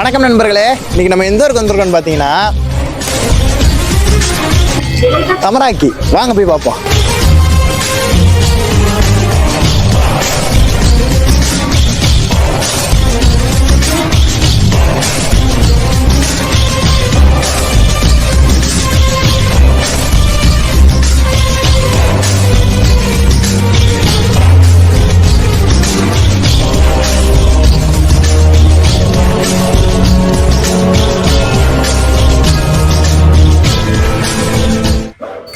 வணக்கம் நண்பர்களே, இன்னைக்கு நம்ம எந்த ஊருக்கு வந்திருக்கோம்னு பார்த்தீங்கன்னா தமராக்கி. வாங்க போய் பார்ப்போம்.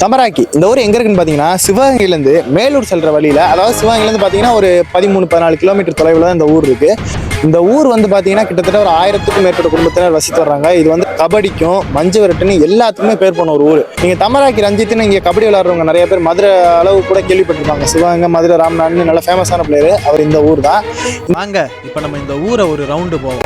தமராக்கி இந்த ஊர் எங்கே இருக்குன்னு பார்த்தீங்கன்னா சிவகங்கையிலேருந்து மேலூர் செல்கிற வழியில், அதாவது சிவகங்கையிலேருந்து பார்த்தீங்கன்னா ஒரு 13-14 கிலோமீட்டர் தொலைவில் தான் இந்த ஊர் இருக்குது. இந்த ஊர் வந்து பார்த்தீங்கன்னா கிட்டத்தட்ட ஒரு 1000க்கும் மேற்பட்ட குடும்பத்தினர் வசித்து வர்றாங்க. இது வந்து கபடிக்கும் மஞ்சு விரட்டுன்னு எல்லாத்துக்குமே பேர் போன ஒரு ஊர். நீங்கள் தமராக்கி ரஞ்சித்னு இங்கே கபடி விளையாடுறவங்க நிறைய பேர் மதுரை அளவு கூட கேள்விப்பட்டிருப்பாங்க. சிவகங்கை, மதுரை, ராம்நாடுன்னு நல்ல ஃபேமஸான பிளேயர் அவர் இந்த ஊர் தான். வாங்க இப்போ நம்ம இந்த ஊரை ஒரு ரவுண்டு போவோம்.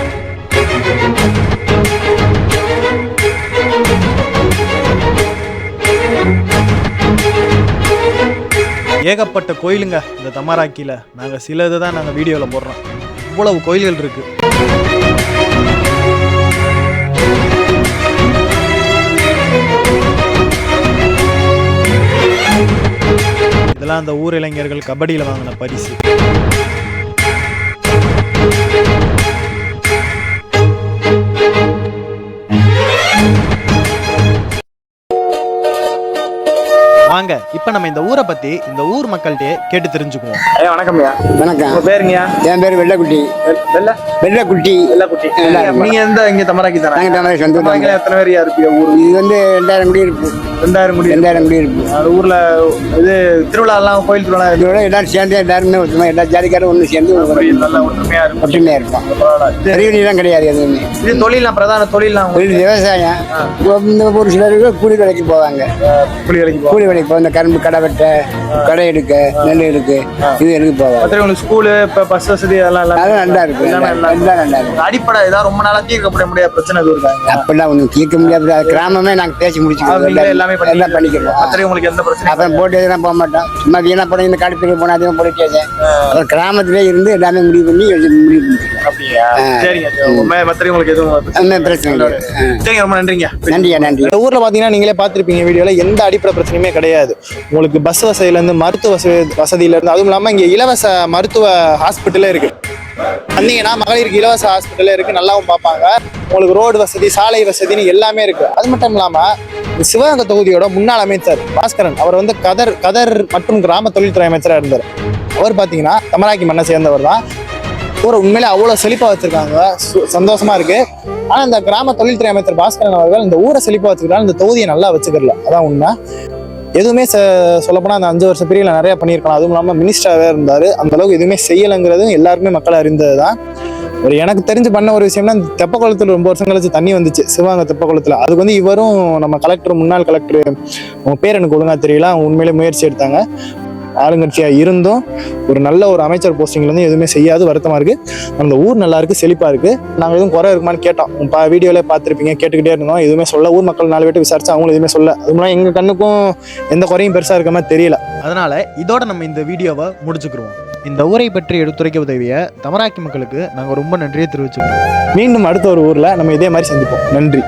ஏகப்பட்ட கோயிலுங்க இந்த தமராக்கியில். நாங்கள் சிலது தான் நாங்கள் வீடியோவில் போடுறோம். இவ்வளவு கோயில்கள் இருக்கு. இதெல்லாம் அந்த ஊர் இளைஞர்கள் கபடியில் வாங்கின பரிசு. வாங்க இப்ப நம்ம இந்த ஊரை பத்தி இந்த ஊர் மக்கள்கிட்ட கேட்டு தெரிஞ்சுக்குவோம். வணக்கம்யா. வணக்கம். உங்க பேருங்கயா? என் பேர் வெள்ளக்குட்டி. வெள்ளக்குட்டி. நீங்க எந்த இங்க தமராக்கி தானே? எத்தனை பேர் இருப்பீங்க? ஊர் இது வந்து 2000 குடி இருப்பு. 2000 குடி இருப்பு. அந்த ஊர்ல இது திருவிழா எல்லாம், கோயில் திருவிழா எல்லாரும் சேர்ந்து எல்லாருமே ஒற்றுமை, எல்லா ஜாதிக்காரும் ஒன்று சேர்ந்து நல்லா ஒற்றுமையா இருக்கும். ஒற்றுமையா இருப்போம். பெரியவெளியெல்லாம் கிடையாது எதுவுமே. இது தொழிலாம், பிரதான தொழிலாம் விவசாயம். ஒரு சிலருக்கு கூலி வேலைக்கு போவாங்க. கூலி வேலைக்கு போவாங்க. இந்த கரும்பு கடை வெட்ட, கடை எடுக்க, நெல் எடுக்க, இது எடுக்க போவாங்க. ஸ்கூலு, பஸ் வசதி அதெல்லாம் நல்லா இருக்கு. நல்லா இருக்கு. அடிப்படை ஏதாவது ரொம்ப நாளா தீர்க்கப்பட முடியாத பிரச்சனை இருக்காங்க. அப்பெல்லாம் ஒன்றும் தீர்க்க முடியாது. கிராமமே நாங்க பேசி முடிச்சுக்கிறோம். எல்லாம் பண்ணிக்கிறோம். உங்களுக்கு எந்த பிரச்சனை? அப்புறம் போட்டு எதுனா போக மாட்டோம். சும்மா வீணா போன இந்த காடுப்பிரிவு போனா அதிகம் போட்டுட்டே. அப்புறம் கிராமத்திலே இருந்து எல்லாமே முடிவு பண்ணி பண்ணிக்கிறோம். அப்படியா? சரிங்க. உங்களுக்கு எதுவும் பிரச்சனை இல்லை. சரிங்க, ரொம்ப நன்றிங்க. நன்றியா, நன்றி. இந்த ஊர்ல பாத்தீங்கன்னா நீங்களே பார்த்திருப்பீங்க வீடியோல, எந்த அடிப்படை பிரச்சனையுமே கிடையாது. உங்களுக்கு பஸ் வசதியில இருந்து, மருத்துவ வசதியில இருந்து, அதுவும் இல்லாம இங்க இலவச மருத்துவ ஹாஸ்பிட்டலே இருக்கு. வந்தீங்கன்னா மகளிருக்கு இலவச ஹாஸ்பிட்டலே இருக்கு, நல்லாவும் பார்ப்பாங்க. உங்களுக்கு ரோடு வசதி, சாலை வசதின்னு எல்லாமே இருக்கு. அது மட்டும் இல்லாம சிவகங்கை தொகுதியோட முன்னாள் அமைச்சர் பாஸ்கரன், அவர் வந்து கதர் மற்றும் கிராம தொழில்துறை அமைச்சராக இருந்தார். அவர் பார்த்தீங்கன்னா தமராக்கி மண்ணை சேர்ந்தவர் தான். ஊரை உண்மையிலே அவ்வளோ செழிப்பாக வச்சிருக்காங்க, சந்தோஷமா இருக்கு. ஆனால் இந்த கிராம தொழில்துறை அமைச்சர் பாஸ்கரன் அவர்கள் இந்த ஊரை செழிப்பாக வச்சுக்கிறாங்க, இந்த தொகுதியை நல்லா வச்சுக்கல. அதான் உண்மை. எதுவுமே சொல்லப்போனால் அந்த 5 வருஷ பிரிவில் நிறைய பண்ணியிருக்கலாம். அதுவும் இல்லாமல் மினிஸ்டராகவே இருந்தார். அந்த அளவுக்கு எதுவுமே செய்யலைங்கிறதும் எல்லாருமே மக்கள் அறிந்தது தான். ஒரு எனக்கு தெரிஞ்சு பண்ண ஒரு விஷயம்னா, இந்த தெப்பக்குளத்தில் ரொம்ப வருஷம் கழிச்சு தண்ணி வந்துச்சு சிவகங்கை தெப்பக்குளத்தில். அதுக்கு வந்து இவரும் நம்ம கலெக்டர், முன்னாள் கலெக்டர், அவங்க பேர் எனக்கு ஒழுங்கா தெரியல, அவங்க உண்மையிலே முயற்சி எடுத்தாங்க. ஆளுங்கட்சியாக இருந்தும் ஒரு நல்ல ஒரு அமைச்சர் போஸ்டிங்லேருந்து எதுவுமே செய்யாது. வருத்தமாக இருக்குது. அந்த ஊர் நல்லா இருக்குது, செழிப்பாக இருக்குது. நாங்கள் எதுவும் குறை இருக்குமான்னு கேட்டோம். வீடியோவில் பார்த்துருப்பீங்க, கேட்டுக்கிட்டே இருந்தோம். எதுவுமே சொல்ல. ஊர் மக்கள் 4 பேர் விசாரிச்சு அவங்களும் எதுவுமே சொல்ல. அதுமுன்னாடி எங்கள் கண்ணுக்கும் எந்த குறையும் பெருசாக இருக்க மாதிரி தெரியல. அதனால இதோட நம்ம இந்த வீடியோவை முடிச்சுக்கிறோம். இந்த ஊரை பற்றி எடுத்துரைக்க உதவிய தமராக்கி மக்களுக்கு நாங்கள் ரொம்ப நன்றியை தெரிவிச்சுக்கிறோம். மீண்டும் அடுத்த ஒரு ஊரில் நம்ம இதே மாதிரி சந்திப்போம். நன்றி.